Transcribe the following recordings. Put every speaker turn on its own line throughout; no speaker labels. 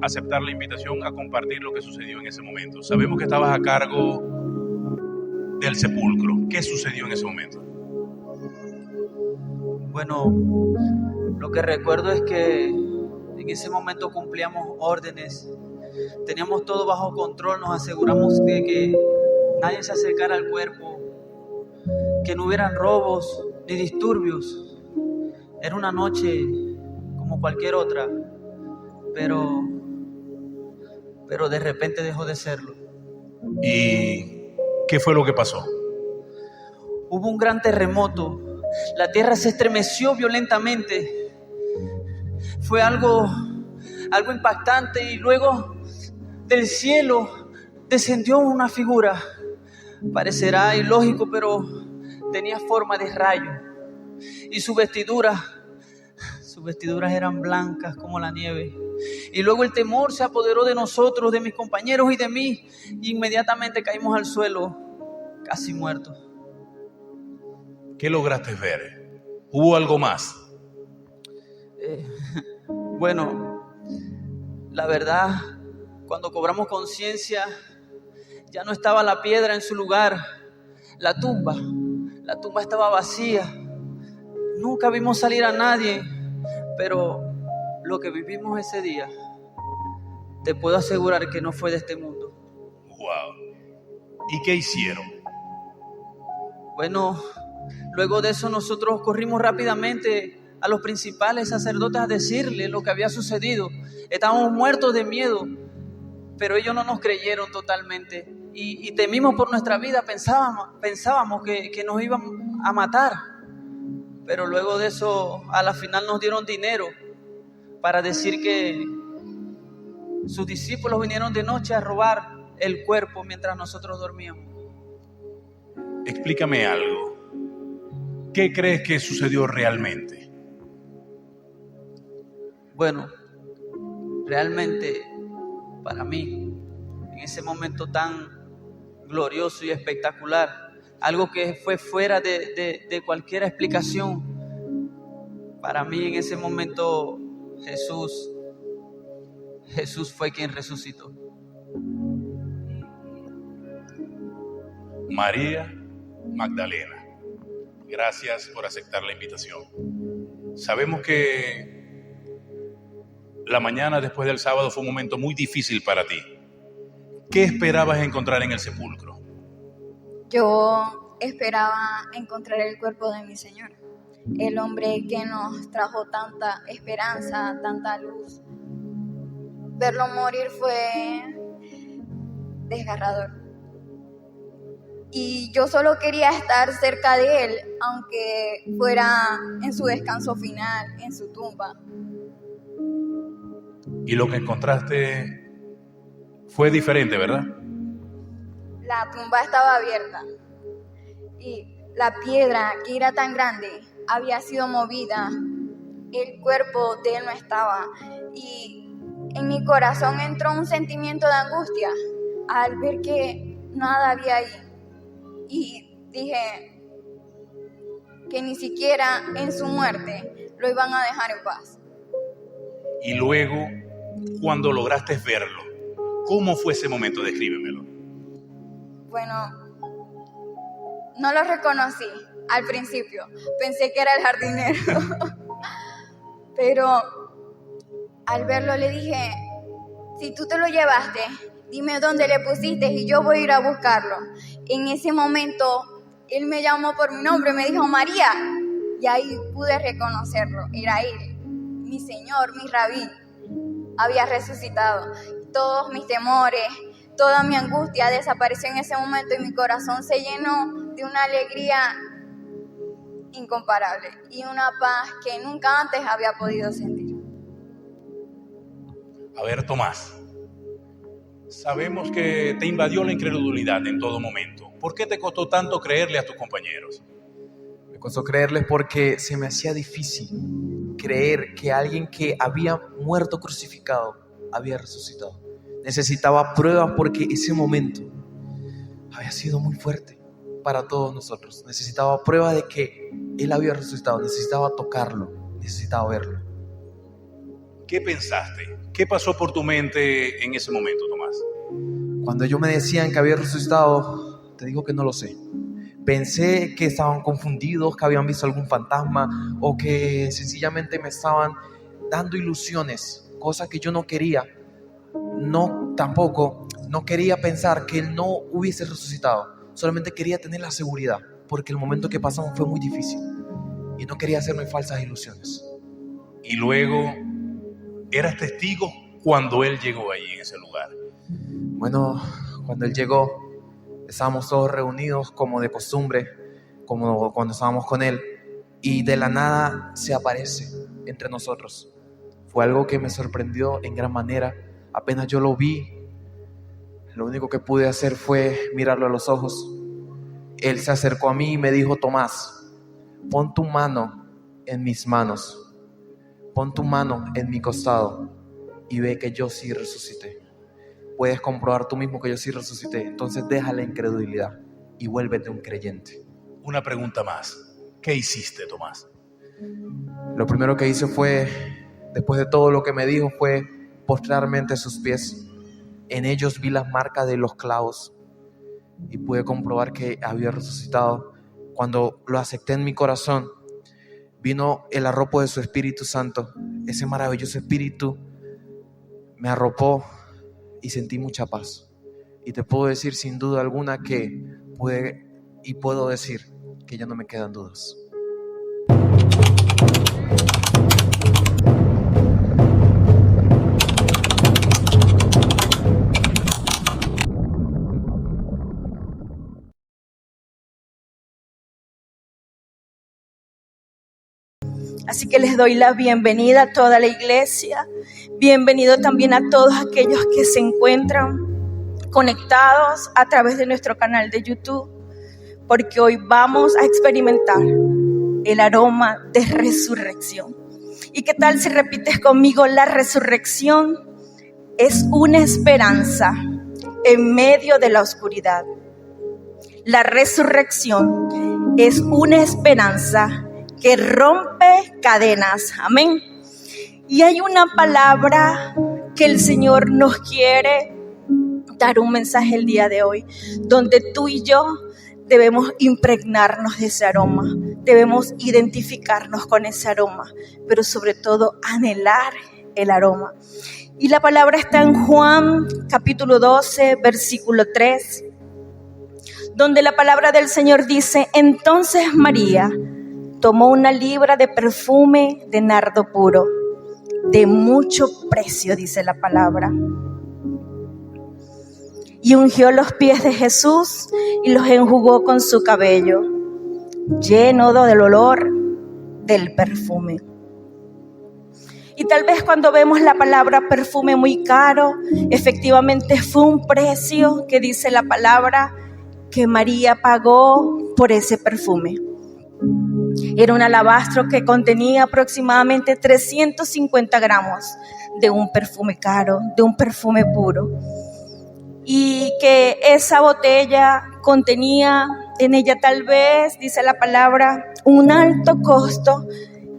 aceptar la invitación a compartir lo que sucedió en ese momento. Sabemos que estabas a cargo del sepulcro. ¿Qué sucedió en ese momento?
Bueno, lo que recuerdo es que en ese momento cumplíamos órdenes, teníamos todo bajo control, nos aseguramos de que nadie se acercara al cuerpo, que no hubieran robos ni disturbios. Era una noche como cualquier otra, pero de repente dejó de serlo.
¿Y qué fue lo que pasó?
Hubo un gran terremoto, la tierra se estremeció violentamente. Fue algo impactante y luego del cielo descendió una figura. Parecerá ilógico, pero tenía forma de rayo y sus vestiduras eran blancas como la nieve. Y luego el temor se apoderó de nosotros, de mis compañeros y de mí. Y inmediatamente caímos al suelo, casi muertos.
¿Qué lograste ver? ¿Hubo algo más?
Bueno, la verdad, cuando cobramos conciencia, ya no estaba la piedra en su lugar. La tumba estaba vacía. Nunca vimos salir a nadie, pero lo que vivimos ese día, te puedo asegurar que no fue de este mundo.
Wow. ¿Y qué hicieron?
Bueno, luego de eso nosotros corrimos rápidamente a los principales sacerdotes a decirles lo que había sucedido. Estábamos muertos de miedo, pero ellos no nos creyeron totalmente y temimos por nuestra vida. Pensábamos que nos iban a matar, pero luego de eso a la final nos dieron dinero para decir que sus discípulos vinieron de noche a robar el cuerpo mientras nosotros dormíamos.
Explícame algo. ¿Qué crees que sucedió realmente?
Bueno, realmente para mí, en ese momento tan glorioso y espectacular, algo que fue fuera de cualquier explicación, para mí en ese momento Jesús fue quien resucitó.
María Magdalena, gracias por aceptar la invitación. Sabemos que la mañana después del sábado fue un momento muy difícil para ti. ¿Qué esperabas encontrar en el sepulcro?
Yo esperaba encontrar el cuerpo de mi Señor, el hombre que nos trajo tanta esperanza, tanta luz. Verlo morir fue desgarrador. Y yo solo quería estar cerca de él, aunque fuera en su descanso final, en su tumba.
Y lo que encontraste fue diferente, ¿verdad?
La tumba estaba abierta y la piedra, que era tan grande, había sido movida. El cuerpo de él no estaba. Y en mi corazón entró un sentimiento de angustia al ver que nada había ahí. Y dije que ni siquiera en su muerte lo iban a dejar en paz.
Y luego, cuando lograste verlo, ¿cómo fue ese momento? Descríbemelo.
Bueno, no lo reconocí al principio. Pensé que era el jardinero. Pero al verlo le dije, si tú te lo llevaste, dime dónde le pusiste y yo voy a ir a buscarlo. En ese momento, él me llamó por mi nombre, me dijo María. Y ahí pude reconocerlo, era él, mi Señor, mi Rabí. Había resucitado. Todos mis temores, toda mi angustia desapareció en ese momento y mi corazón se llenó de una alegría incomparable y una paz que nunca antes había podido sentir.
A ver, Tomás, sabemos que te invadió la incredulidad en todo momento. ¿Por qué te costó tanto creerle a tus compañeros?
Me costó creerles porque se me hacía difícil creer que alguien que había muerto crucificado había resucitado. Necesitaba pruebas porque ese momento había sido muy fuerte para todos nosotros. Necesitaba pruebas de que Él había resucitado. Necesitaba tocarlo, necesitaba verlo.
¿Qué pensaste ¿Qué pasó por tu mente en ese momento, Tomás?
Cuando ellos me decían que había resucitado, te digo que no lo sé. Pensé que estaban confundidos, que habían visto algún fantasma o que sencillamente me estaban dando ilusiones, cosas que yo no quería. No quería pensar que Él no hubiese resucitado. Solamente quería tener la seguridad, porque el momento que pasamos fue muy difícil y no quería hacerme falsas ilusiones.
Y luego, ¿eras testigo cuando Él llegó ahí en ese lugar?
Bueno, cuando Él llegó, estábamos todos reunidos como de costumbre, como cuando estábamos con Él, y de la nada se aparece entre nosotros. Fue algo que me sorprendió en gran manera. Apenas yo lo vi, lo único que pude hacer fue mirarlo a los ojos. Él se acercó a mí y me dijo: Tomás, pon tu mano en mis manos, pon tu mano en mi costado y ve que yo sí resucité. Puedes comprobar tú mismo que yo sí resucité. Entonces deja la incredulidad y vuélvete un creyente.
Una pregunta más. ¿Qué hiciste, Tomás?
Lo primero que hice fue, después de todo lo que me dijo, fue postrarme ante sus pies. En ellos vi las marcas de los clavos y pude comprobar que había resucitado. Cuando lo acepté en mi corazón, vino el arropo de su Espíritu Santo. Ese maravilloso Espíritu me arropó y sentí mucha paz. Y te puedo decir sin duda alguna que puedo decir que ya no me quedan dudas.
Así que les doy la bienvenida a toda la iglesia. Bienvenido también a todos aquellos que se encuentran conectados a través de nuestro canal de YouTube, porque hoy vamos a experimentar el aroma de resurrección. ¿Y qué tal si repites conmigo? La resurrección es una esperanza en medio de la oscuridad. La resurrección es una esperanza que rompe cadenas. Amén. Y hay una palabra que el Señor nos quiere dar un mensaje el día de hoy, donde tú y yo debemos impregnarnos de ese aroma, debemos identificarnos con ese aroma, pero sobre todo anhelar el aroma. Y la palabra está en Juan capítulo 12, versículo 3, donde la palabra del Señor dice: entonces María tomó una libra de perfume de nardo puro, de mucho precio, dice la palabra, y ungió los pies de Jesús y los enjugó con su cabello, lleno del olor del perfume. Y tal vez cuando vemos la palabra perfume muy caro, efectivamente fue un precio que dice la palabra que María pagó por ese perfume. Era un alabastro que contenía aproximadamente 350 gramos de un perfume caro, de un perfume puro. Y que esa botella contenía en ella, tal vez, dice la palabra, un alto costo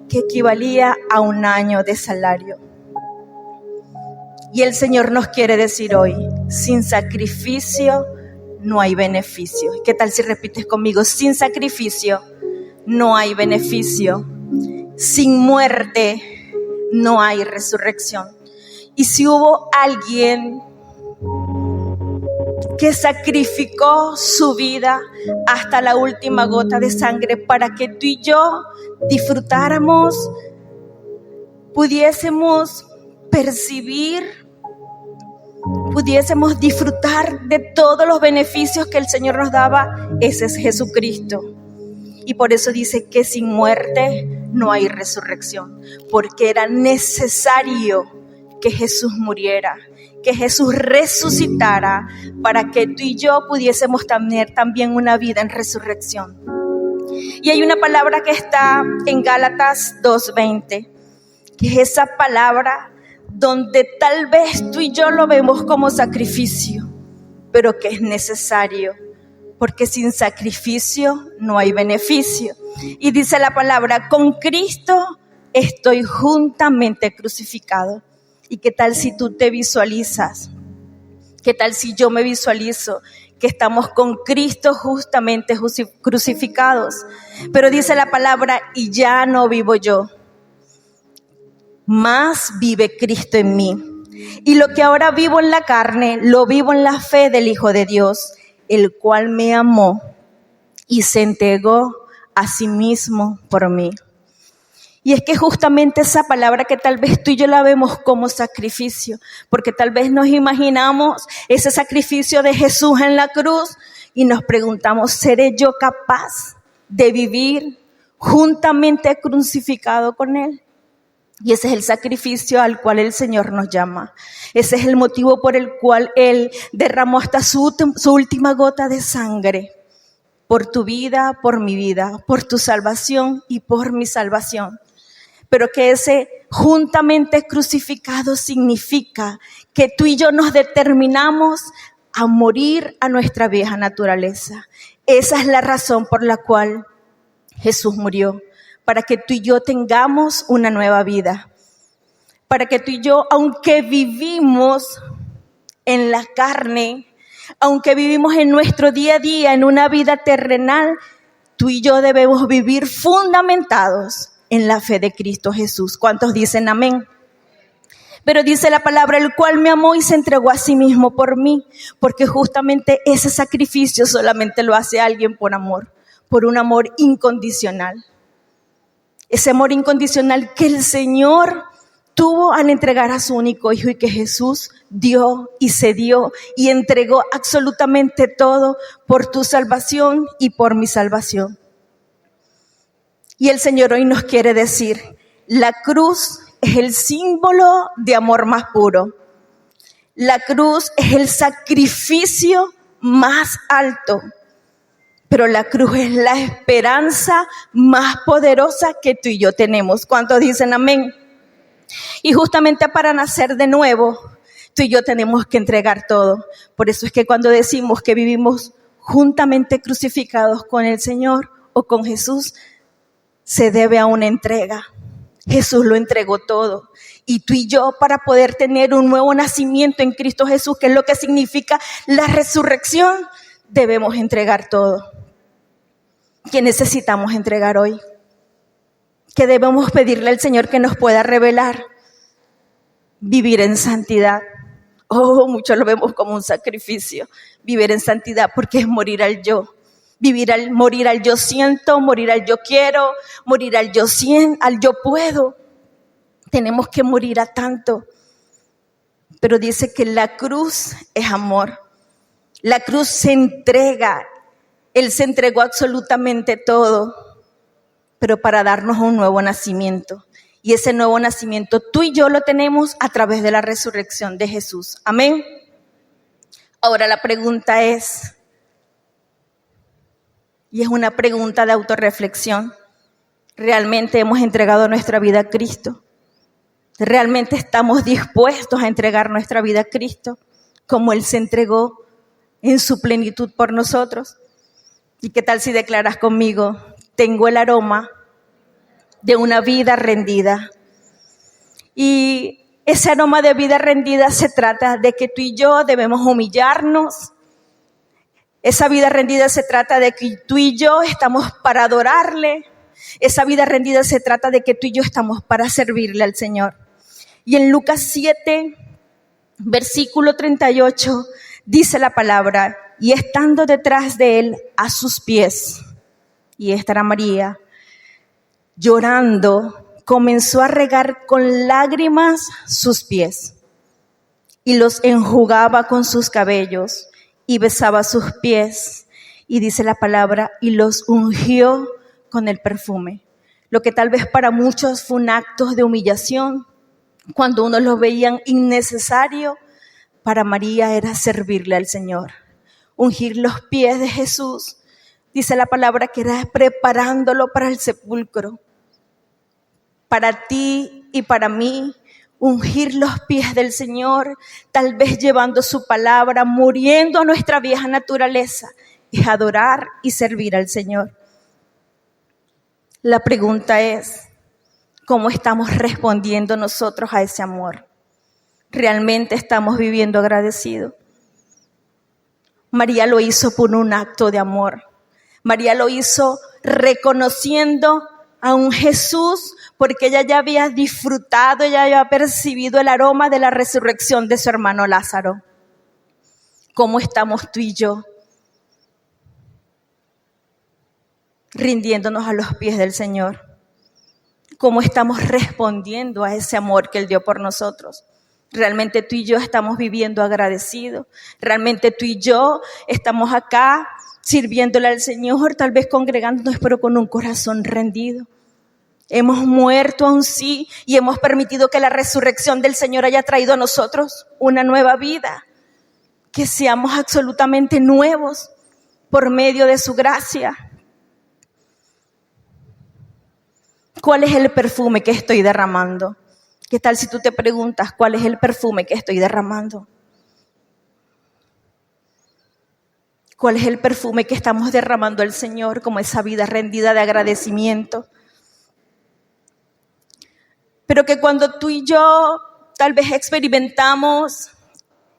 que equivalía a un año de salario. Y el Señor nos quiere decir hoy: sin sacrificio no hay beneficio. ¿Qué tal si repites conmigo? Sin sacrificio no hay beneficio. Sin muerte no hay resurrección. Y si hubo alguien que sacrificó su vida hasta la última gota de sangre para que tú y yo disfrutáramos, pudiésemos percibir, pudiésemos disfrutar de todos los beneficios que el Señor nos daba, ese es Jesucristo. Y por eso dice que sin muerte no hay resurrección, porque era necesario que Jesús muriera, que Jesús resucitara para que tú y yo pudiésemos tener también una vida en resurrección. Y hay una palabra que está en Gálatas 2:20, que es esa palabra donde tal vez tú y yo lo vemos como sacrificio, pero que es necesario, porque sin sacrificio no hay beneficio. Y dice la palabra: con Cristo estoy juntamente crucificado. ¿Y qué tal si tú te visualizas? ¿Qué tal si yo me visualizo que estamos con Cristo justamente crucificados? Pero dice la palabra, y ya no vivo yo, más vive Cristo en mí. Y lo que ahora vivo en la carne, lo vivo en la fe del Hijo de Dios, el cual me amó y se entregó a sí mismo por mí. Y es que justamente esa palabra que tal vez tú y yo la vemos como sacrificio, porque tal vez nos imaginamos ese sacrificio de Jesús en la cruz y nos preguntamos, ¿seré yo capaz de vivir juntamente crucificado con Él? Y ese es el sacrificio al cual el Señor nos llama. Ese es el motivo por el cual Él derramó hasta su última gota de sangre. Por tu vida, por mi vida, por tu salvación y por mi salvación. Pero que ese juntamente crucificado significa que tú y yo nos determinamos a morir a nuestra vieja naturaleza. Esa es la razón por la cual Jesús murió. Para que tú y yo tengamos una nueva vida. Para que tú y yo, aunque vivimos en la carne, aunque vivimos en nuestro día a día, en una vida terrenal, tú y yo debemos vivir fundamentados en la fe de Cristo Jesús. ¿Cuántos dicen amén? Pero dice la palabra, el cual me amó y se entregó a sí mismo por mí, porque justamente ese sacrificio solamente lo hace alguien por amor, por un amor incondicional. Ese amor incondicional que el Señor tuvo al entregar a su único Hijo y que Jesús dio y se dio y entregó absolutamente todo por tu salvación y por mi salvación. Y el Señor hoy nos quiere decir, la cruz es el símbolo de amor más puro. La cruz es el sacrificio más alto. Pero la cruz es la esperanza más poderosa que tú y yo tenemos. ¿Cuántos dicen amén? Y justamente para nacer de nuevo, tú y yo tenemos que entregar todo. Por eso es que cuando decimos que vivimos juntamente crucificados con el Señor o con Jesús, se debe a una entrega. Jesús lo entregó todo. Y tú y yo, para poder tener un nuevo nacimiento en Cristo Jesús, que es lo que significa la resurrección, debemos entregar todo. ¿Qué necesitamos entregar hoy? ¿Qué debemos pedirle al Señor que nos pueda revelar? Vivir en santidad. Oh, muchos lo vemos como un sacrificio. Vivir en santidad porque es morir al yo. Morir al yo siento, morir al yo quiero, morir al yo puedo. Tenemos que morir a tanto. Pero dice que la cruz es amor. La cruz se entrega. Él se entregó absolutamente todo, pero para darnos un nuevo nacimiento. Y ese nuevo nacimiento tú y yo lo tenemos a través de la resurrección de Jesús. Amén. Ahora la pregunta es, y es una pregunta de autorreflexión, ¿realmente hemos entregado nuestra vida a Cristo? ¿Realmente estamos dispuestos a entregar nuestra vida a Cristo como Él se entregó en su plenitud por nosotros? ¿Y qué tal si declaras conmigo, tengo el aroma de una vida rendida? Y ese aroma de vida rendida se trata de que tú y yo debemos humillarnos. Esa vida rendida se trata de que tú y yo estamos para adorarle. Esa vida rendida se trata de que tú y yo estamos para servirle al Señor. Y en Lucas 7, versículo 38, dice la palabra, y estando detrás de él a sus pies, y esta era María, llorando, comenzó a regar con lágrimas sus pies, y los enjugaba con sus cabellos, y besaba sus pies, y dice la palabra, y los ungió con el perfume. Lo que tal vez para muchos fue un acto de humillación, cuando unos lo veían innecesario, para María era servirle al Señor. Ungir los pies de Jesús, dice la palabra que era preparándolo para el sepulcro. Para ti y para mí, ungir los pies del Señor, tal vez llevando su palabra, muriendo a nuestra vieja naturaleza, es adorar y servir al Señor. La pregunta es, ¿cómo estamos respondiendo nosotros a ese amor? realmente estamos viviendo agradecidos. María lo hizo por un acto de amor. María lo hizo reconociendo a un Jesús porque ella ya había disfrutado, ella había percibido el aroma de la resurrección de su hermano Lázaro. ¿Cómo estamos tú y yo? Rindiéndonos a los pies del Señor. ¿Cómo estamos respondiendo a ese amor que Él dio por nosotros? Realmente tú y yo estamos viviendo agradecidos. Realmente tú y yo estamos acá sirviéndole al Señor, tal vez congregándonos, pero con un corazón rendido. Hemos muerto aún sí y hemos permitido que la resurrección del Señor haya traído a nosotros una nueva vida. Que seamos absolutamente nuevos por medio de su gracia. ¿Cuál es el perfume que estoy derramando? ¿Qué tal si tú te preguntas cuál es el perfume que estoy derramando? ¿Cuál es el perfume que estamos derramando al Señor como esa vida rendida de agradecimiento? Pero que cuando tú y yo tal vez experimentamos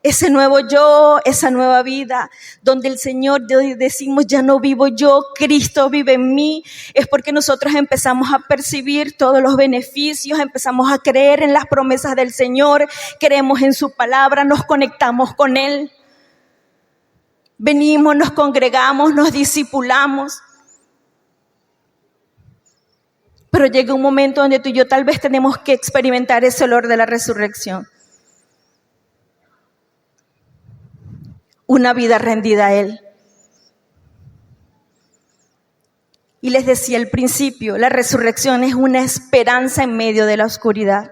ese nuevo yo, esa nueva vida, donde el Señor decimos, ya no vivo yo, Cristo vive en mí, es porque nosotros empezamos a percibir todos los beneficios, empezamos a creer en las promesas del Señor, creemos en su palabra, nos conectamos con Él. Venimos, nos congregamos, nos discipulamos. Pero llega un momento donde tú y yo tal vez tenemos que experimentar ese olor de la resurrección. Una vida rendida a Él. Y les decía al principio, la resurrección es una esperanza en medio de la oscuridad.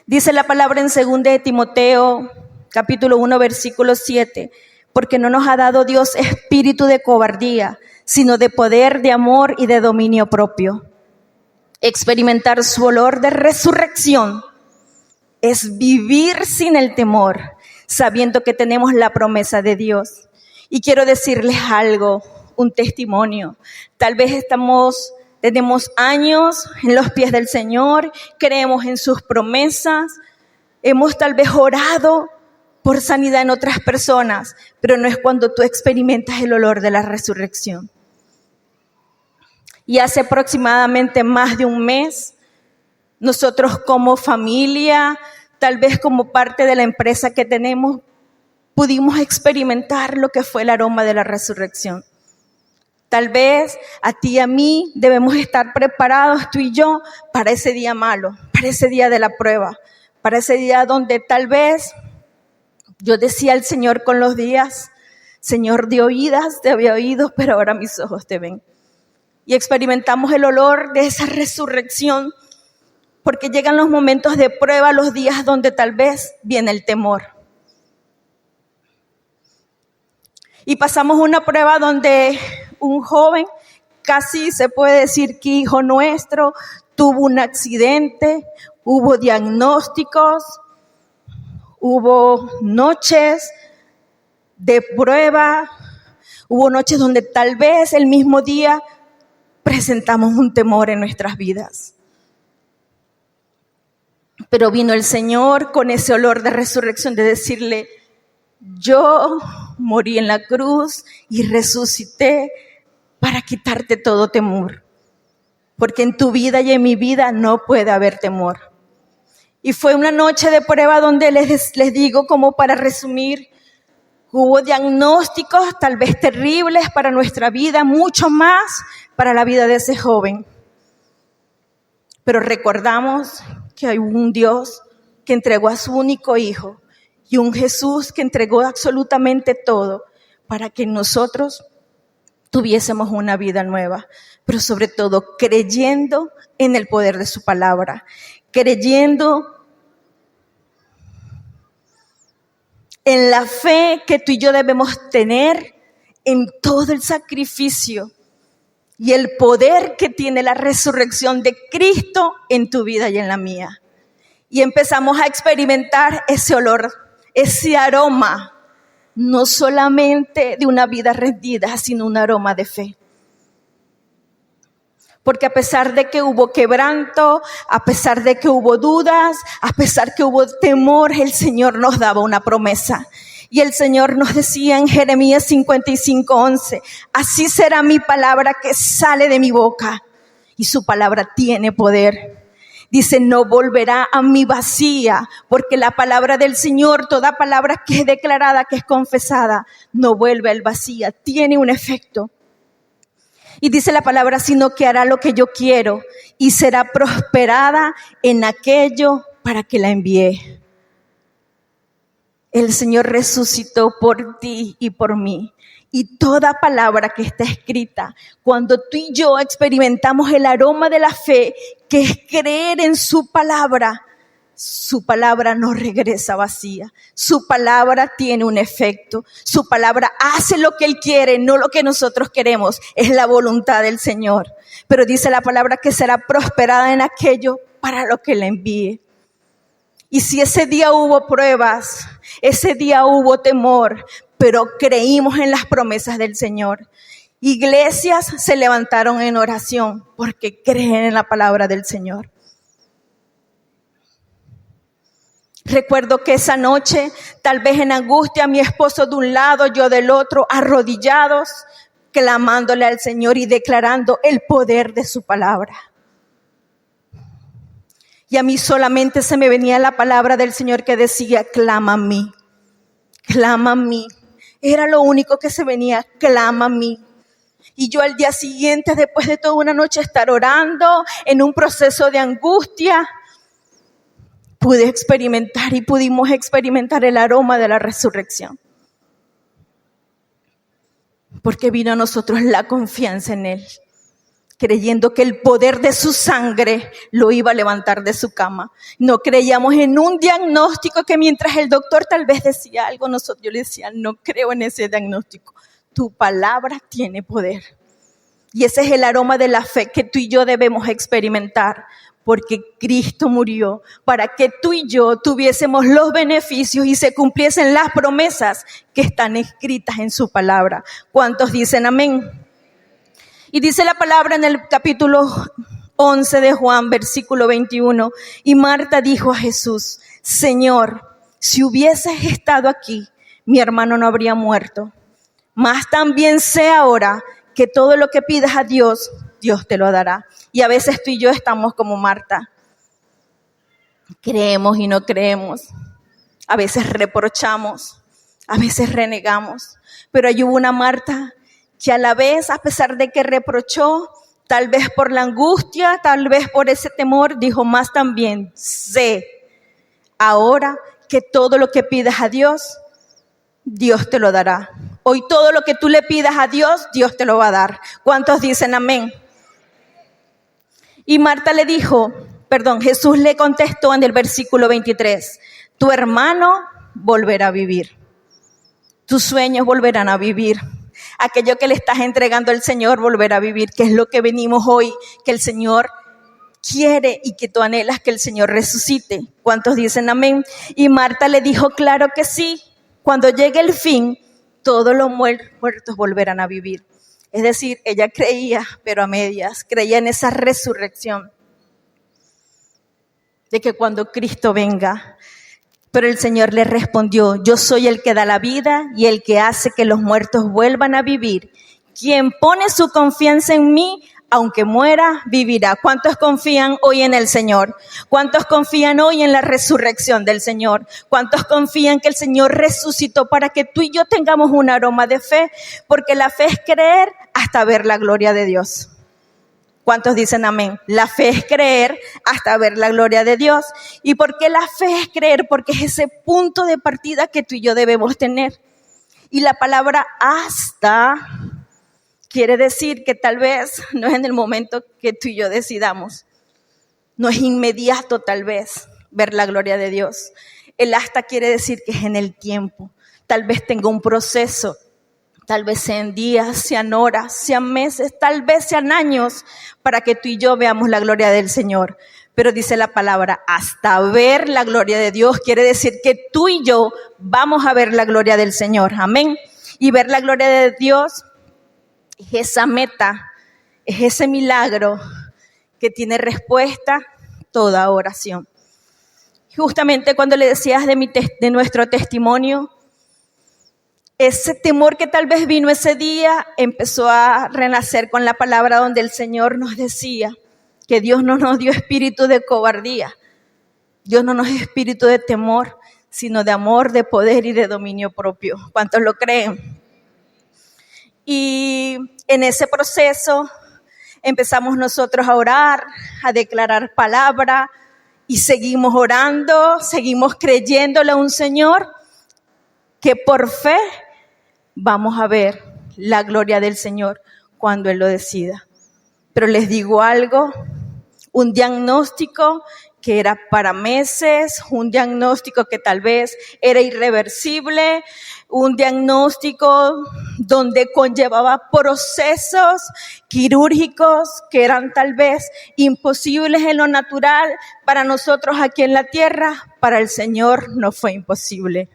Dice la palabra en 2 de Timoteo, capítulo 1, versículo 7, porque no nos ha dado Dios espíritu de cobardía, sino de poder, de amor y de dominio propio. Experimentar su olor de resurrección es vivir sin el temor, sabiendo que tenemos la promesa de Dios. Y quiero decirles algo, un testimonio. Tal vez tenemos años en los pies del Señor, creemos en sus promesas, hemos tal vez orado por sanidad en otras personas, pero no es cuando tú experimentas el olor de la resurrección. Y hace aproximadamente más de un mes, nosotros como familia, tal vez como parte de la empresa que tenemos, pudimos experimentar lo que fue el aroma de la resurrección. Tal vez a ti y a mí debemos estar preparados, tú y yo, para ese día malo, para ese día de la prueba, para ese día donde tal vez yo decía al Señor con los días, Señor, de oídas te había oído, pero ahora mis ojos te ven. Y experimentamos el olor de esa resurrección, porque llegan los momentos de prueba, los días donde tal vez viene el temor. Y pasamos una prueba donde un joven, casi se puede decir que hijo nuestro, tuvo un accidente, hubo diagnósticos, hubo noches de prueba, hubo noches donde tal vez el mismo día presentamos un temor en nuestras vidas. Pero vino el Señor con ese olor de resurrección, de decirle, yo morí en la cruz y resucité para quitarte todo temor. Porque en tu vida y en mi vida no puede haber temor. Y fue una noche de prueba donde les digo, como para resumir, hubo diagnósticos tal vez terribles para nuestra vida, mucho más para la vida de ese joven. Pero recordamos que hay un Dios que entregó a su único hijo y un Jesús que entregó absolutamente todo para que nosotros tuviésemos una vida nueva, pero sobre todo creyendo en el poder de su palabra, creyendo en la fe que tú y yo debemos tener en todo el sacrificio y el poder que tiene la resurrección de Cristo en tu vida y en la mía. Y empezamos a experimentar ese olor, ese aroma, no solamente de una vida rendida, sino un aroma de fe. Porque a pesar de que hubo quebranto, a pesar de que hubo dudas, a pesar que hubo temor, el Señor nos daba una promesa. Y el Señor nos decía en Jeremías 55:11, así será mi palabra que sale de mi boca. Y su palabra tiene poder. Dice, no volverá a mí vacía, porque la palabra del Señor, toda palabra que es declarada, que es confesada, no vuelve al vacía, tiene un efecto. Y dice la palabra, sino que hará lo que yo quiero y será prosperada en aquello para que la envié. El Señor resucitó por ti y por mí. Y toda palabra que está escrita, cuando tú y yo experimentamos el aroma de la fe, que es creer en su palabra no regresa vacía. Su palabra tiene un efecto. Su palabra hace lo que Él quiere, no lo que nosotros queremos. Es la voluntad del Señor. Pero dice la palabra que será prosperada en aquello para lo que le envíe. Y si ese día hubo pruebas, ese día hubo temor, pero creímos en las promesas del Señor. Iglesias se levantaron en oración porque creen en la palabra del Señor. Recuerdo que esa noche, tal vez en angustia, mi esposo de un lado, yo del otro, arrodillados, clamándole al Señor y declarando el poder de su palabra. Y a mí solamente se me venía la palabra del Señor que decía, clama a mí, clama a mí. Era lo único que se venía, clama a mí. Y yo al día siguiente, después de toda una noche estar orando, en un proceso de angustia, pudimos experimentar el aroma de la resurrección. Porque vino a nosotros la confianza en Él, creyendo que el poder de su sangre lo iba a levantar de su cama. No creíamos en un diagnóstico que mientras el doctor tal vez decía algo, yo le decía, no creo en ese diagnóstico. Tu palabra tiene poder. Y ese es el aroma de la fe que tú y yo debemos experimentar. Porque Cristo murió para que tú y yo tuviésemos los beneficios y se cumpliesen las promesas que están escritas en su palabra. ¿Cuántos dicen amén? Y dice la palabra en el capítulo 11 de Juan, versículo 21. Y Marta dijo a Jesús, Señor, si hubieses estado aquí, mi hermano no habría muerto. Mas también sé ahora que todo lo que pidas a Dios, Dios te lo dará. Y a veces tú y yo estamos como Marta. Creemos y no creemos. A veces reprochamos, a veces renegamos. Pero ahí hubo una Marta que a la vez, a pesar de que reprochó, tal vez por la angustia, tal vez por ese temor, dijo más también, sé ahora que todo lo que pidas a Dios, Dios te lo dará. Hoy todo lo que tú le pidas a Dios, Dios te lo va a dar. ¿Cuántos dicen amén? Y Marta le dijo, Jesús le contestó en el versículo 23, tu hermano volverá a vivir. Tus sueños volverán a vivir. Aquello que le estás entregando al Señor volverá a vivir, que es lo que venimos hoy, que el Señor quiere y que tú anhelas que el Señor resucite. ¿Cuántos dicen amén? Y Marta le dijo, claro que sí, cuando llegue el fin, todos los muertos volverán a vivir. Es decir, ella creía, pero a medias, creía en esa resurrección, de que cuando Cristo venga. Pero el Señor le respondió, yo soy el que da la vida y el que hace que los muertos vuelvan a vivir. Quien pone su confianza en mí, aunque muera, vivirá. ¿Cuántos confían hoy en el Señor? ¿Cuántos confían hoy en la resurrección del Señor? ¿Cuántos confían que el Señor resucitó para que tú y yo tengamos un aroma de fe? Porque la fe es creer hasta ver la gloria de Dios. ¿Cuántos dicen amén? La fe es creer hasta ver la gloria de Dios. ¿Y por qué la fe es creer? Porque es ese punto de partida que tú y yo debemos tener. Y la palabra hasta quiere decir que tal vez no es en el momento que tú y yo decidamos. No es inmediato tal vez ver la gloria de Dios. El hasta quiere decir que es en el tiempo. Tal vez tenga un proceso. Tal vez sean días, sean horas, sean meses, tal vez sean años para que tú y yo veamos la gloria del Señor. Pero dice la palabra, hasta ver la gloria de Dios, quiere decir que tú y yo vamos a ver la gloria del Señor. Amén. Y ver la gloria de Dios es esa meta, es ese milagro que tiene respuesta toda oración. Justamente cuando le decías de nuestro testimonio, ese temor que tal vez vino ese día empezó a renacer con la palabra donde el Señor nos decía que Dios no nos dio espíritu de cobardía, Dios no nos dio espíritu de temor, sino de amor, de poder y de dominio propio. ¿Cuántos lo creen? Y en ese proceso empezamos nosotros a orar, a declarar palabra y seguimos orando, seguimos creyéndole a un Señor que por fe vamos a ver la gloria del Señor cuando Él lo decida. Pero les digo algo, un diagnóstico que era para meses, un diagnóstico que tal vez era irreversible, un diagnóstico donde conllevaba procesos quirúrgicos que eran tal vez imposibles en lo natural para nosotros aquí en la tierra, para el Señor no fue imposible.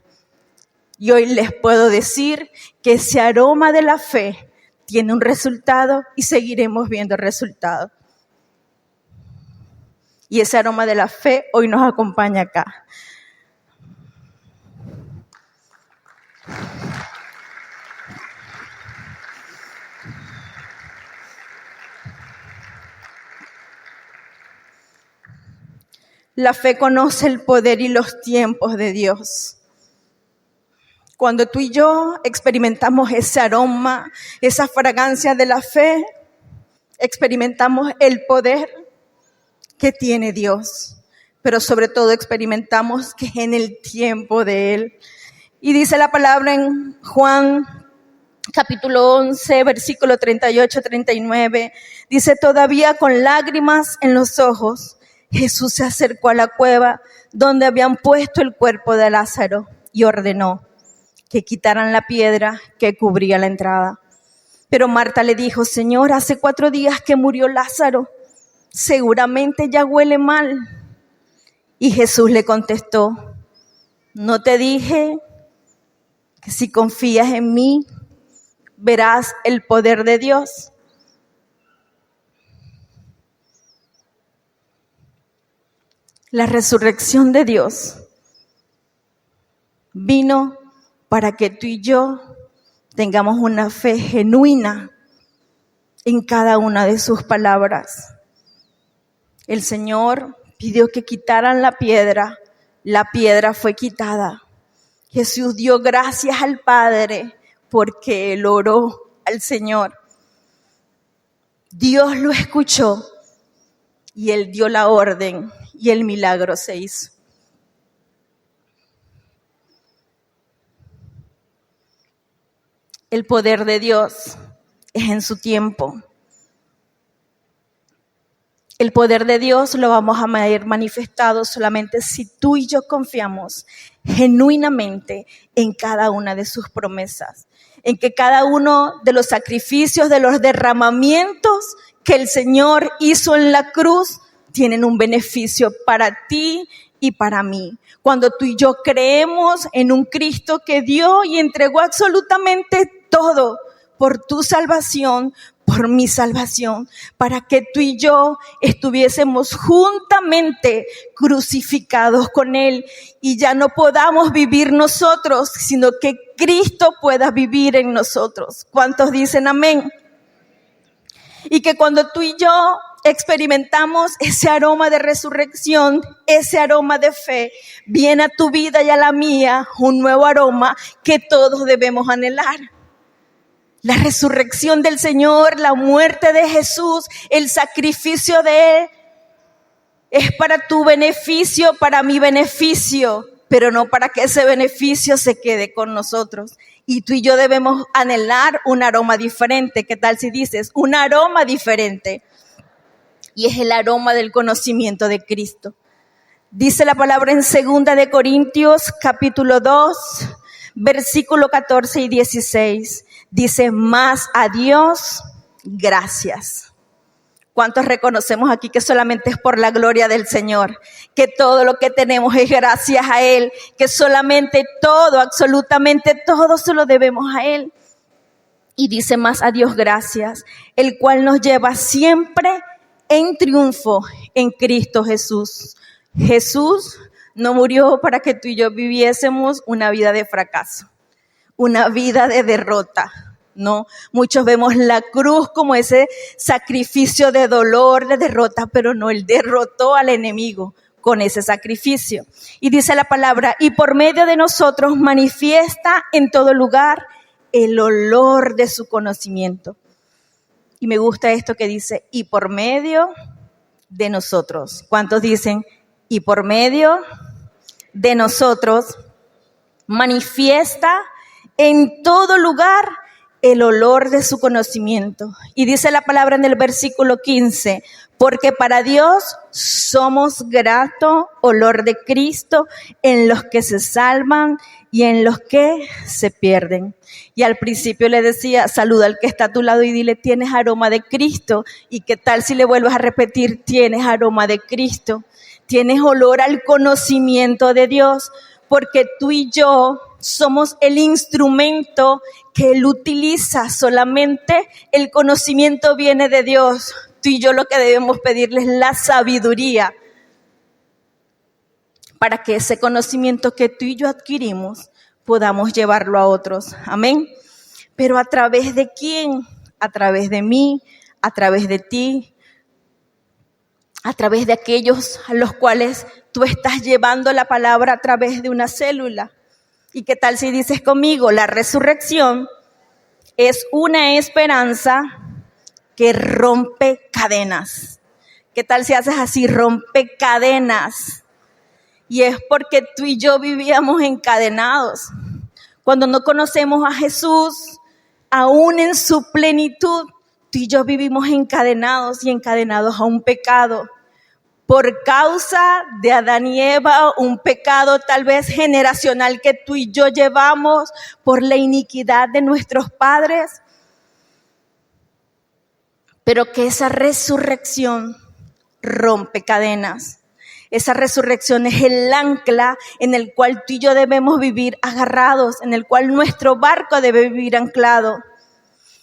Y hoy les puedo decir que ese aroma de la fe tiene un resultado y seguiremos viendo el resultado. Y ese aroma de la fe hoy nos acompaña acá. La fe conoce el poder y los tiempos de Dios. Cuando tú y yo experimentamos ese aroma, esa fragancia de la fe, experimentamos el poder que tiene Dios, pero sobre todo experimentamos que es en el tiempo de Él. Y dice la palabra en Juan capítulo 11, versículo 38-39, dice: todavía con lágrimas en los ojos, Jesús se acercó a la cueva donde habían puesto el cuerpo de Lázaro y ordenó que quitaran la piedra que cubría la entrada. Pero Marta le dijo: Señor, hace 4 días que murió Lázaro, seguramente ya huele mal. Y Jesús le contestó: ¿no te dije que si confías en mí, verás el poder de Dios? La resurrección de Dios vino para que tú y yo tengamos una fe genuina en cada una de sus palabras. El Señor pidió que quitaran la piedra fue quitada. Jesús dio gracias al Padre porque Él oró al Señor. Dios lo escuchó y Él dio la orden y el milagro se hizo. El poder de Dios es en su tiempo. El poder de Dios lo vamos a ver manifestado solamente si tú y yo confiamos genuinamente en cada una de sus promesas, en que cada uno de los sacrificios, de los derramamientos que el Señor hizo en la cruz, tienen un beneficio para ti y para mí. Cuando tú y yo creemos en un Cristo que dio y entregó absolutamente todo por tu salvación, por mi salvación, para que tú y yo estuviésemos juntamente crucificados con Él y ya no podamos vivir nosotros, sino que Cristo pueda vivir en nosotros. ¿Cuántos dicen amén? Y que cuando tú y yo experimentamos ese aroma de resurrección, ese aroma de fe, viene a tu vida y a la mía un nuevo aroma que todos debemos anhelar. La resurrección del Señor, la muerte de Jesús, el sacrificio de Él, es para tu beneficio, para mi beneficio, pero no para que ese beneficio se quede con nosotros. Y tú y yo debemos anhelar un aroma diferente. ¿Qué tal si dices un aroma diferente? Y es el aroma del conocimiento de Cristo. Dice la palabra en 2 de Corintios, capítulo 2, versículo 14 y 16. Dice: más a Dios, gracias. ¿Cuántos reconocemos aquí que solamente es por la gloria del Señor? Que todo lo que tenemos es gracias a Él. Que solamente todo, absolutamente todo se lo debemos a Él. Y dice: más a Dios, gracias, el cual nos lleva siempre en triunfo en Cristo Jesús. Jesús no murió para que tú y yo viviésemos una vida de fracaso, una vida de derrota. No, muchos vemos la cruz como ese sacrificio de dolor, de derrota, pero no, Él derrotó al enemigo con ese sacrificio. Y dice la palabra, y por medio de nosotros manifiesta en todo lugar el olor de su conocimiento. Y me gusta esto que dice, y por medio de nosotros. ¿Cuántos dicen? Y por medio de nosotros manifiesta en todo lugar el olor de su conocimiento. Y dice la palabra en el versículo 15, porque para Dios somos grato olor de Cristo en los que se salvan y en los que se pierden. Y al principio le decía, saluda al que está a tu lado y dile, tienes aroma de Cristo. ¿Y qué tal si le vuelves a repetir, tienes aroma de Cristo? Tienes olor al conocimiento de Dios, porque tú y yo somos el instrumento que Él utiliza. Solamente el conocimiento viene de Dios. Tú y yo lo que debemos pedirle es la sabiduría para que ese conocimiento que tú y yo adquirimos podamos llevarlo a otros. Amén. Pero ¿a través de quién? A través de mí, a través de ti, a través de aquellos a los cuales tú estás llevando la palabra a través de una célula. ¿Y qué tal si dices conmigo? La resurrección es una esperanza que rompe cadenas. ¿Qué tal si haces así? Rompe cadenas. Y es porque tú y yo vivíamos encadenados. Cuando no conocemos a Jesús, aún en su plenitud, tú y yo vivimos encadenados y encadenados a un pecado. Por causa de Adán y Eva, un pecado tal vez generacional que tú y yo llevamos por la iniquidad de nuestros padres. Pero que esa resurrección rompe cadenas. Esa resurrección es el ancla en el cual tú y yo debemos vivir agarrados, en el cual nuestro barco debe vivir anclado.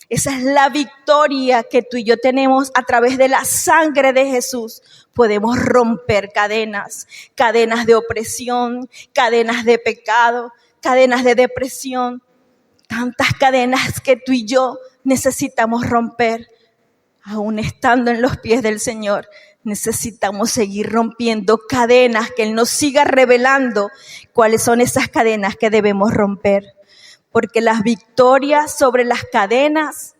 Esa es la victoria que tú y yo tenemos a través de la sangre de Jesús. Podemos romper cadenas, cadenas de opresión, cadenas de pecado, cadenas de depresión. Tantas cadenas que tú y yo necesitamos romper. Aún estando en los pies del Señor, necesitamos seguir rompiendo cadenas, que Él nos siga revelando cuáles son esas cadenas que debemos romper. Porque las victorias sobre las cadenas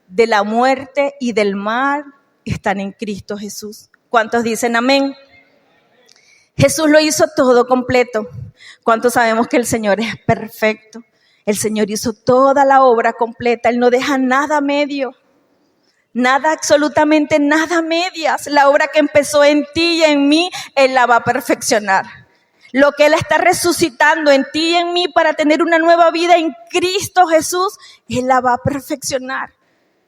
de la muerte y del mal están en Cristo Jesús. ¿Cuántos dicen amén? Jesús lo hizo todo completo. ¿Cuántos sabemos que el Señor es perfecto? El Señor hizo toda la obra completa. Él no deja nada medio. Nada, absolutamente nada medias. La obra que empezó en ti y en mí, Él la va a perfeccionar. Lo que Él está resucitando en ti y en mí para tener una nueva vida en Cristo Jesús, Él la va a perfeccionar.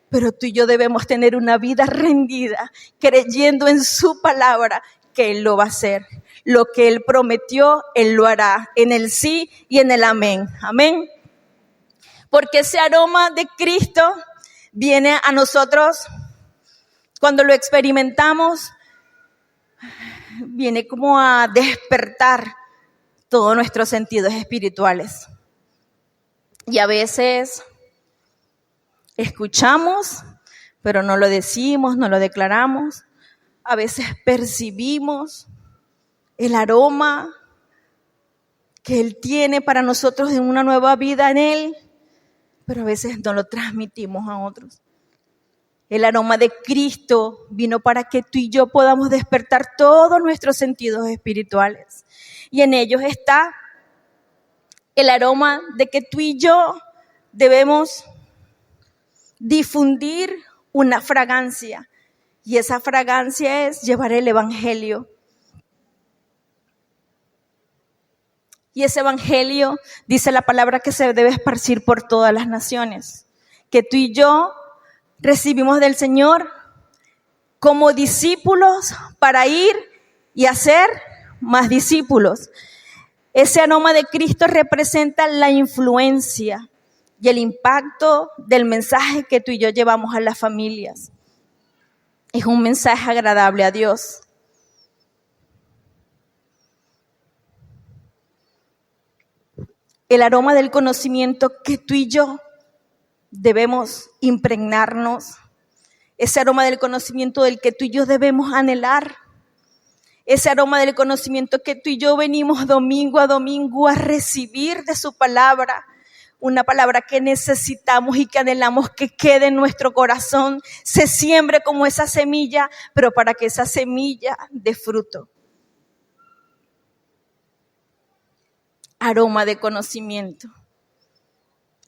Pero tú y yo debemos tener una vida rendida, creyendo en su palabra que Él lo va a hacer. Lo que Él prometió, Él lo hará en el sí y en el amén. Amén. Porque ese aroma de Cristo viene a nosotros cuando lo experimentamos. Viene como a despertar todos nuestros sentidos espirituales. Y a veces escuchamos, pero no lo decimos, no lo declaramos. A veces percibimos el aroma que Él tiene para nosotros en una nueva vida en Él, pero a veces no lo transmitimos a otros. El aroma de Cristo vino para que tú y yo podamos despertar todos nuestros sentidos espirituales. Y en ellos está el aroma de que tú y yo debemos difundir una fragancia. Y esa fragancia es llevar el evangelio. Y ese evangelio, dice la palabra, que se debe esparcir por todas las naciones. Que tú y yo recibimos del Señor como discípulos para ir y hacer más discípulos. Ese aroma de Cristo representa la influencia y el impacto del mensaje que tú y yo llevamos a las familias. Es un mensaje agradable a Dios. El aroma del conocimiento que tú y yo debemos impregnarnos. Ese aroma del conocimiento del que tú y yo debemos anhelar. Ese aroma del conocimiento que tú y yo venimos domingo a domingo a recibir de su palabra. Una palabra que necesitamos y que anhelamos que quede en nuestro corazón, se siembre como esa semilla, pero para que esa semilla dé fruto. Aroma de conocimiento,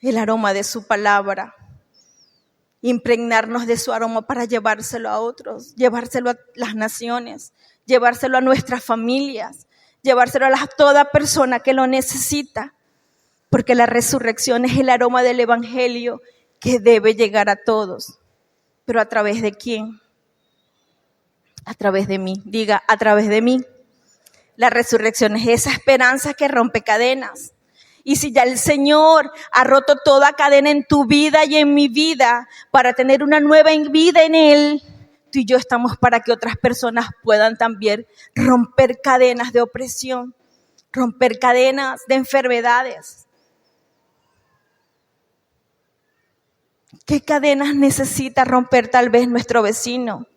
el aroma de su palabra. Impregnarnos de su aroma para llevárselo a otros, llevárselo a las naciones, llevárselo a nuestras familias, llevárselo a toda persona que lo necesita. Porque la resurrección es el aroma del evangelio que debe llegar a todos. ¿Pero a través de quién? A través de mí. Diga, a través de mí. La resurrección es esa esperanza que rompe cadenas. Y si ya el Señor ha roto toda cadena en tu vida y en mi vida para tener una nueva vida en Él, tú y yo estamos para que otras personas puedan también romper cadenas de opresión, romper cadenas de enfermedades. ¿Qué cadenas necesita romper tal vez nuestro vecino?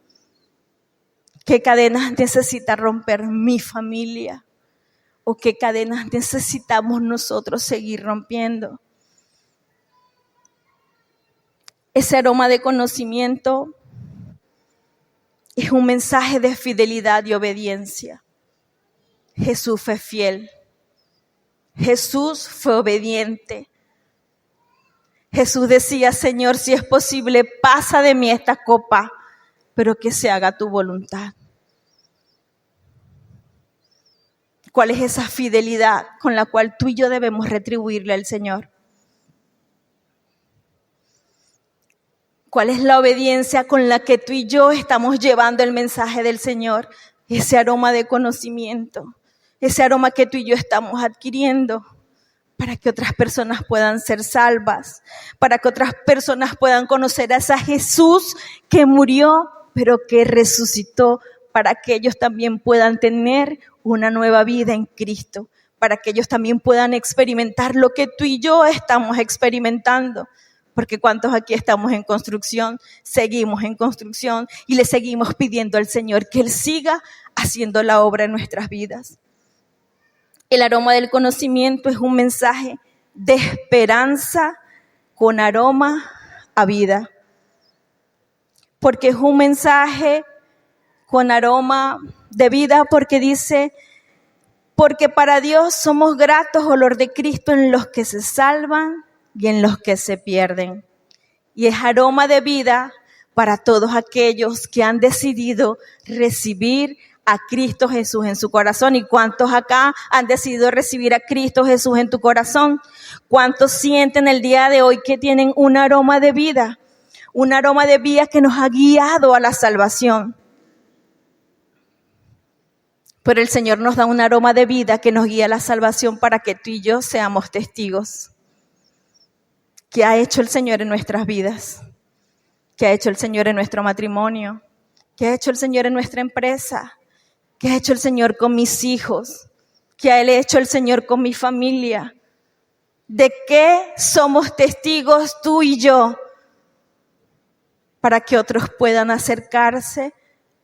¿Qué cadenas necesita romper mi familia? ¿O qué cadenas necesitamos nosotros seguir rompiendo? Ese aroma de conocimiento es un mensaje de fidelidad y obediencia. Jesús fue fiel. Jesús fue obediente. Jesús decía, Señor, si es posible, pasa de mí esta copa, pero que se haga tu voluntad. ¿Cuál es esa fidelidad con la cual tú y yo debemos retribuirle al Señor? ¿Cuál es la obediencia con la que tú y yo estamos llevando el mensaje del Señor? Ese aroma de conocimiento, ese aroma que tú y yo estamos adquiriendo para que otras personas puedan ser salvas, para que otras personas puedan conocer a ese Jesús que murió, pero que resucitó, para que ellos también puedan tener una nueva vida en Cristo, para que ellos también puedan experimentar lo que tú y yo estamos experimentando. Porque ¿cuántos aquí estamos en construcción? Seguimos en construcción y le seguimos pidiendo al Señor que Él siga haciendo la obra en nuestras vidas. El aroma del conocimiento es un mensaje de esperanza con aroma a vida. Porque es un mensaje con aroma de vida, porque dice, porque para Dios somos gratos olor de Cristo en los que se salvan y en los que se pierden. Y es aroma de vida para todos aquellos que han decidido recibir a Cristo Jesús en su corazón. ¿Y cuántos acá han decidido recibir a Cristo Jesús en tu corazón? ¿Cuántos sienten el día de hoy que tienen un aroma de vida? Un aroma de vida que nos ha guiado a la salvación. Pero el Señor nos da un aroma de vida que nos guía a la salvación para que tú y yo seamos testigos. ¿Qué ha hecho el Señor en nuestras vidas? ¿Qué ha hecho el Señor en nuestro matrimonio? ¿Qué ha hecho el Señor en nuestra empresa? ¿Qué ha hecho el Señor con mis hijos? ¿Qué ha hecho el Señor con mi familia? ¿De qué somos testigos tú y yo? Para que otros puedan acercarse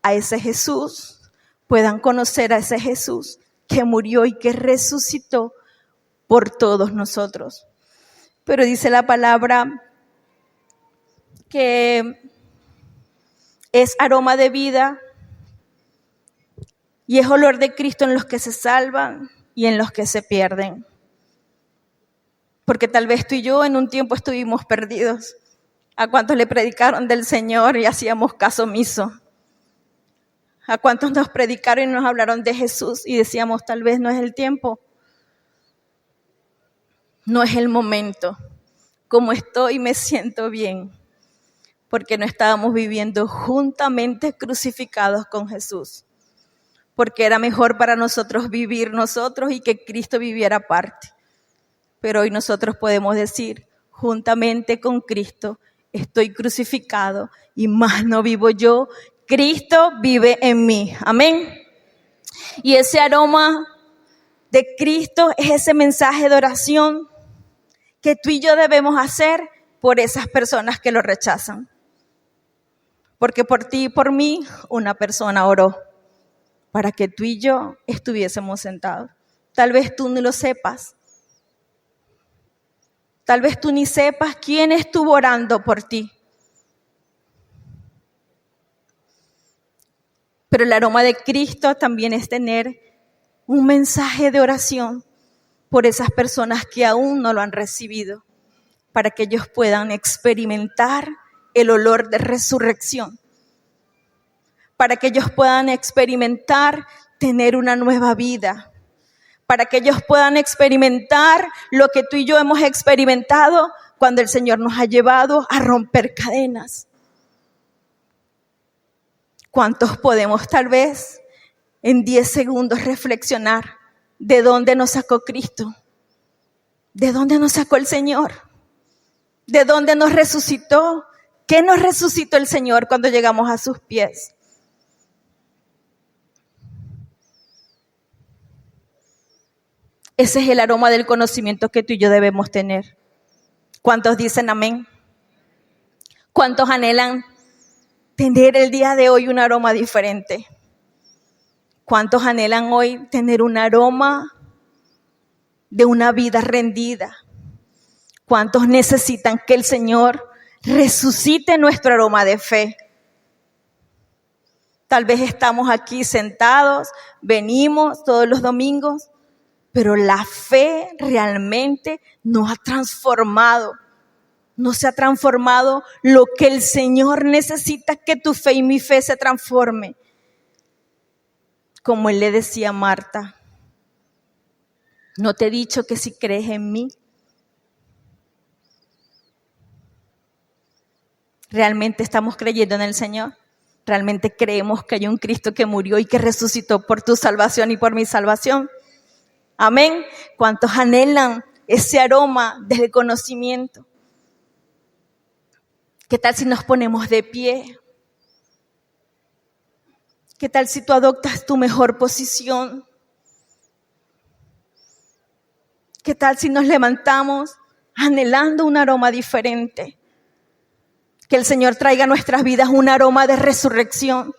a ese Jesús, puedan conocer a ese Jesús que murió y que resucitó por todos nosotros. Pero dice la palabra que es aroma de vida y es olor de Cristo en los que se salvan y en los que se pierden. Porque tal vez tú y yo en un tiempo estuvimos perdidos. ¿A cuántos le predicaron del Señor y hacíamos caso omiso? ¿A cuántos nos predicaron y nos hablaron de Jesús y decíamos tal vez no es el tiempo? No es el momento. Como estoy me siento bien. Porque no estábamos viviendo juntamente crucificados con Jesús. Porque era mejor para nosotros vivir nosotros y que Cristo viviera aparte. Pero hoy nosotros podemos decir, juntamente con Cristo estoy crucificado y más no vivo yo, Cristo vive en mí. Amén. Y ese aroma de Cristo es ese mensaje de oración que tú y yo debemos hacer por esas personas que lo rechazan. Porque por ti y por mí una persona oró para que tú y yo estuviésemos sentados. Tal vez tú ni lo sepas. Tal vez tú ni sepas quién estuvo orando por ti. Pero el aroma de Cristo también es tener un mensaje de oración por esas personas que aún no lo han recibido, para que ellos puedan experimentar el olor de resurrección, para que ellos puedan experimentar tener una nueva vida, para que ellos puedan experimentar lo que tú y yo hemos experimentado cuando el Señor nos ha llevado a romper cadenas. ¿Cuántos podemos tal vez en 10 segundos reflexionar de dónde nos sacó Cristo? ¿De dónde nos sacó el Señor? ¿De dónde nos resucitó? ¿Qué nos resucitó el Señor cuando llegamos a sus pies? Ese es el aroma del conocimiento que tú y yo debemos tener. ¿Cuántos dicen amén? ¿Cuántos anhelan tener el día de hoy un aroma diferente? ¿Cuántos anhelan hoy tener un aroma de una vida rendida? ¿Cuántos necesitan que el Señor resucite nuestro aroma de fe? Tal vez estamos aquí sentados, venimos todos los domingos, pero la fe realmente nos ha transformado. No se ha transformado lo que el Señor necesita que tu fe y mi fe se transforme. Como Él le decía a Marta, ¿no te he dicho que si crees en mí? ¿Realmente estamos creyendo en el Señor? ¿Realmente creemos que hay un Cristo que murió y que resucitó por tu salvación y por mi salvación? Amén. ¿Cuántos anhelan ese aroma del conocimiento? ¿Qué tal si nos ponemos de pie? ¿Qué tal si tú adoptas tu mejor posición? ¿Qué tal si nos levantamos anhelando un aroma diferente? Que el Señor traiga a nuestras vidas un aroma de resurrección.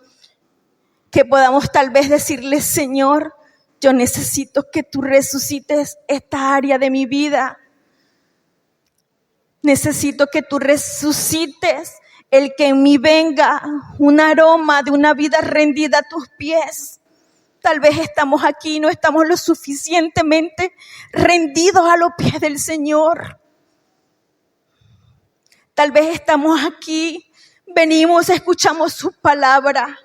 Que podamos tal vez decirle, Señor, yo necesito que tú resucites esta área de mi vida. Necesito que tú resucites el que en mí venga un aroma de una vida rendida a tus pies. Tal vez estamos aquí y no estamos lo suficientemente rendidos a los pies del Señor. Tal vez estamos aquí, venimos, escuchamos su palabra,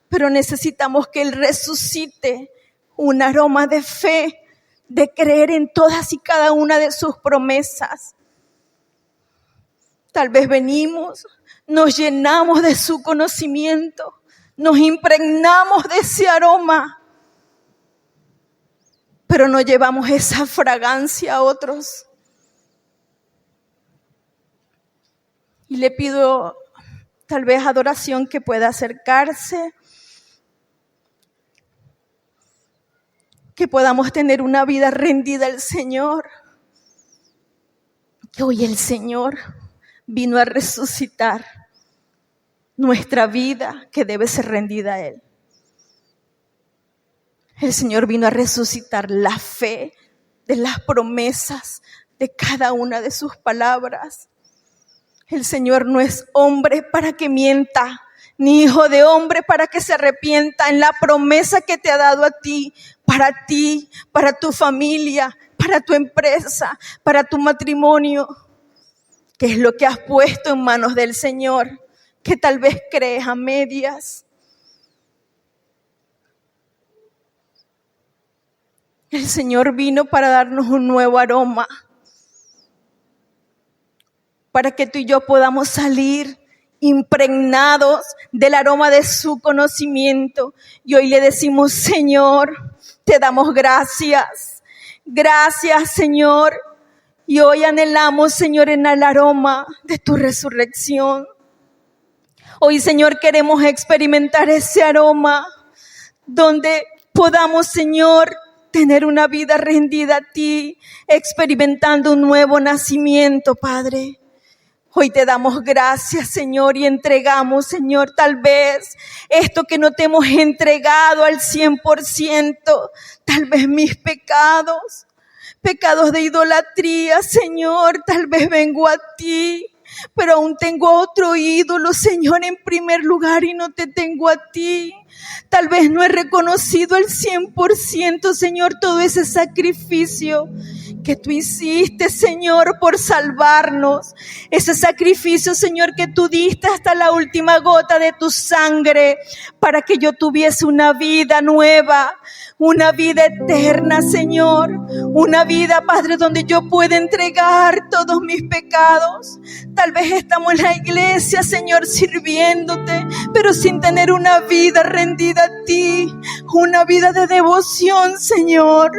pero necesitamos que Él resucite un aroma de fe, de creer en todas y cada una de sus promesas. Tal vez venimos, nos llenamos de su conocimiento, nos impregnamos de ese aroma, pero no llevamos esa fragancia a otros. Y le pido tal vez adoración que pueda acercarse, que podamos tener una vida rendida al Señor, que hoy el Señor vino a resucitar nuestra vida que debe ser rendida a Él. El Señor vino a resucitar la fe de las promesas de cada una de sus palabras. El Señor no es hombre para que mienta, ni hijo de hombre para que se arrepienta. En la promesa que te ha dado a ti, para tu familia, para tu empresa, para tu matrimonio. ¿Qué es lo que has puesto en manos del Señor? Que tal vez crees a medias. El Señor vino para darnos un nuevo aroma, para que tú y yo podamos salir impregnados del aroma de su conocimiento. Y hoy le decimos, Señor, te damos gracias. Gracias, Señor. Y hoy anhelamos, Señor, en el aroma de tu resurrección. Hoy, Señor, queremos experimentar ese aroma donde podamos, Señor, tener una vida rendida a ti, experimentando un nuevo nacimiento, Padre. Hoy te damos gracias, Señor, y entregamos, Señor, tal vez esto que no te hemos entregado al 100%, tal vez mis pecados de idolatría, Señor, tal vez vengo a ti, pero aún tengo otro ídolo, Señor, en primer lugar y no te tengo a ti. Tal vez no he reconocido al 100%, Señor, todo ese sacrificio que tú hiciste, Señor, por salvarnos. Ese sacrificio, Señor, que tú diste hasta la última gota de tu sangre para que yo tuviese una vida nueva, una vida eterna, Señor. Una vida, Padre, donde yo pueda entregar todos mis pecados. Tal vez estamos en la iglesia, Señor, sirviéndote, pero sin tener una vida rendida a ti. Una vida de devoción, Señor.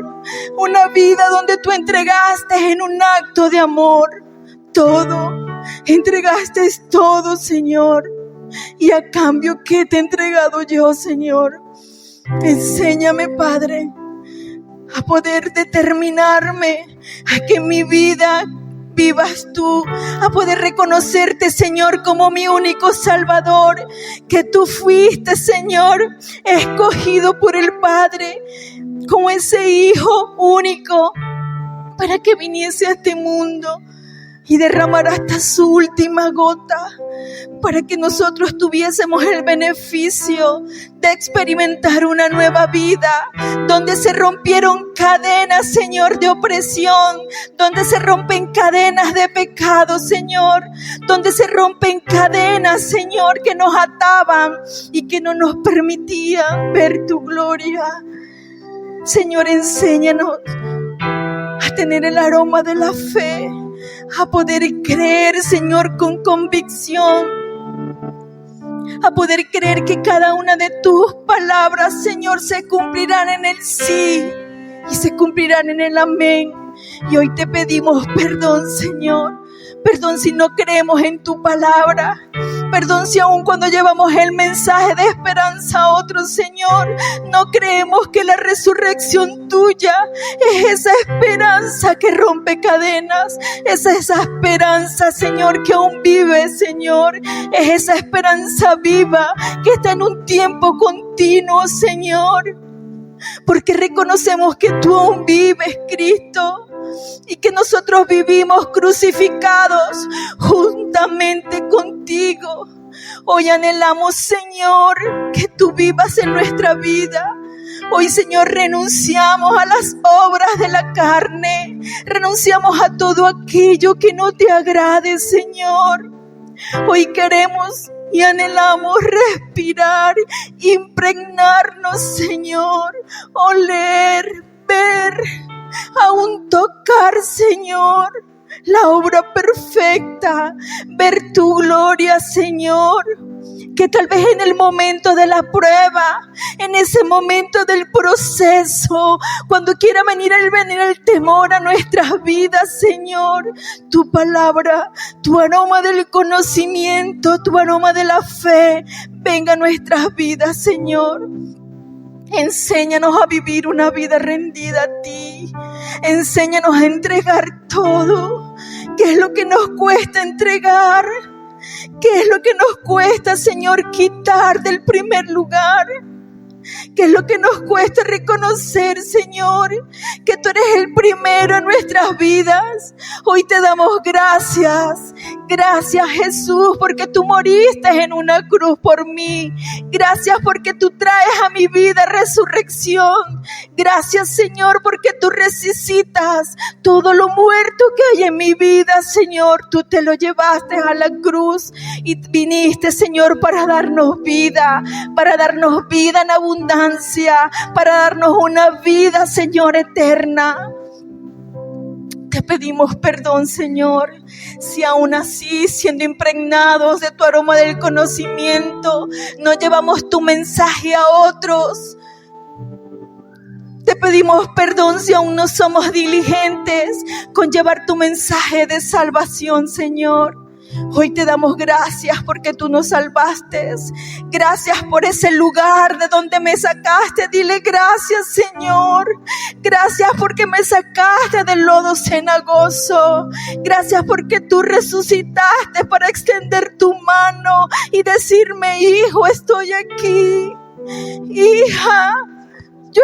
Una vida donde tú entregaste en un acto de amor todo. Entregaste todo, Señor. Y a cambio, ¿qué te he entregado yo, Señor? Enséñame, Padre, a poder determinarme a que mi vida vivas tú, a poder reconocerte, Señor, como mi único Salvador, que tú fuiste, Señor, escogido por el Padre, como ese Hijo único, para que viniese a este mundo y derramara hasta su última gota, para que nosotros tuviésemos el beneficio de experimentar una nueva vida, donde se rompieron cadenas, Señor, de opresión, donde se rompen cadenas de pecado, Señor, donde se rompen cadenas, Señor, que nos ataban y que no nos permitían ver tu gloria. Señor, enséñanos a tener el aroma de la fe, a poder creer, Señor, con convicción, a poder creer que cada una de tus palabras, Señor, se cumplirán en el sí y se cumplirán en el amén. Y hoy te pedimos perdón, Señor. Perdón si no creemos en tu palabra. Perdón si aun cuando llevamos el mensaje de esperanza a otros, Señor, no creemos que la resurrección tuya es esa esperanza que rompe cadenas. Es esa esperanza, Señor, que aún vive, Señor. Es esa esperanza viva que está en un tiempo continuo, Señor. Porque reconocemos que tú aún vives, Cristo, y que nosotros vivimos crucificados juntamente contigo. Hoy anhelamos, Señor, que tú vivas en nuestra vida. Hoy, Señor, renunciamos a las obras de la carne, renunciamos a todo aquello que no te agrade, Señor. Hoy queremos y anhelamos respirar, impregnarnos, Señor, oler, ver, aún tocar, Señor, la obra perfecta, ver tu gloria, Señor. Que tal vez en el momento de la prueba, en ese momento del proceso, cuando quiera venir el temor a nuestras vidas, Señor, tu palabra, tu aroma del conocimiento, tu aroma de la fe, venga a nuestras vidas, Señor. Enséñanos a vivir una vida rendida a ti. Enséñanos a entregar todo. ¿Qué es lo que nos cuesta entregar? ¿Qué es lo que nos cuesta, Señor, quitar del primer lugar? ¿Qué es lo que nos cuesta reconocer, Señor, que tú eres el primero en nuestras vidas? Hoy te damos gracias. Gracias, Jesús, porque tú moriste en una cruz por mí. Gracias porque tú traes a mi vida resurrección. Gracias, Señor, porque tú resucitas todo lo muerto que hay en mi vida, Señor. Tú te lo llevaste a la cruz y viniste, Señor, para darnos vida en abundancia, para darnos una vida, Señor, eterna. Te pedimos perdón, Señor, si aún así, siendo impregnados de tu aroma del conocimiento, no llevamos tu mensaje a otros. Te pedimos perdón si aún no somos diligentes con llevar tu mensaje de salvación, Señor. Hoy te damos gracias porque tú nos salvaste. Gracias por ese lugar de donde me sacaste. Dile gracias, Señor. Gracias porque me sacaste del lodo cenagoso. Gracias porque tú resucitaste para extender tu mano y decirme: hijo, estoy aquí. Hija, yo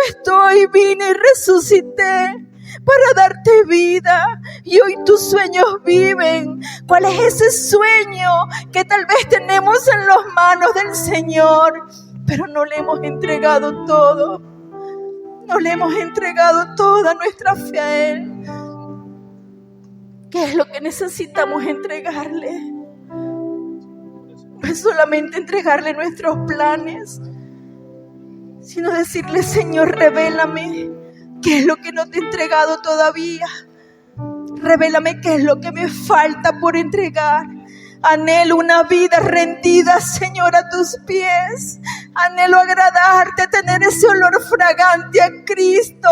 vine y resucité para darte vida, y hoy tus sueños viven. ¿Cuál es ese sueño que tal vez tenemos en las manos del Señor, pero no le hemos entregado todo? No le hemos entregado toda nuestra fe a Él. ¿Qué es lo que necesitamos entregarle? No es solamente entregarle nuestros planes, sino decirle: Señor, revélame qué es lo que no te he entregado todavía. Revélame qué es lo que me falta por entregar. Anhelo una vida rendida, Señor, a tus pies. Anhelo agradarte, tener ese olor fragante a Cristo.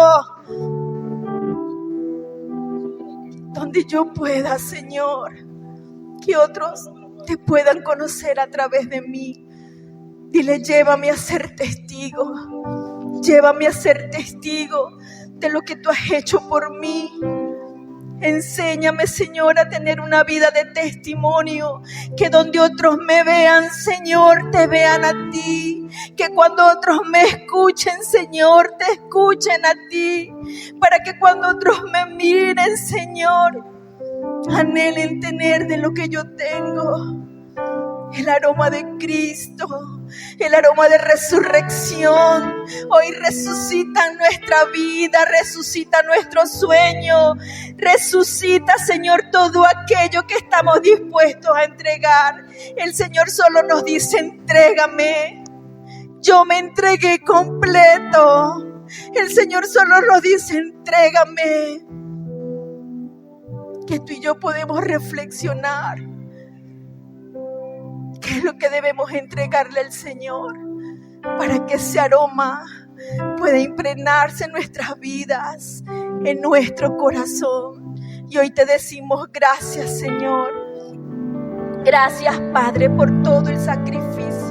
Donde yo pueda, Señor, que otros te puedan conocer a través de mí. Dile: llévame a ser testigo. Llévame a ser testigo de lo que tú has hecho por mí. Enséñame, Señor, a tener una vida de testimonio. Que donde otros me vean, Señor, te vean a ti. Que cuando otros me escuchen, Señor, te escuchen a ti. Para que cuando otros me miren, Señor, anhelen tener de lo que yo tengo. El aroma de Cristo, el aroma de resurrección. Hoy resucita nuestra vida, resucita nuestro sueño, resucita, Señor, todo aquello que estamos dispuestos a entregar. El Señor solo nos dice: entrégame. Yo me entregué completo. El Señor solo nos dice: entrégame. Que tú y yo podemos reflexionar. ¿Qué es lo que debemos entregarle al Señor para que ese aroma pueda impregnarse en nuestras vidas, en nuestro corazón? Y hoy te decimos: gracias, Señor. Gracias, Padre, por todo el sacrificio.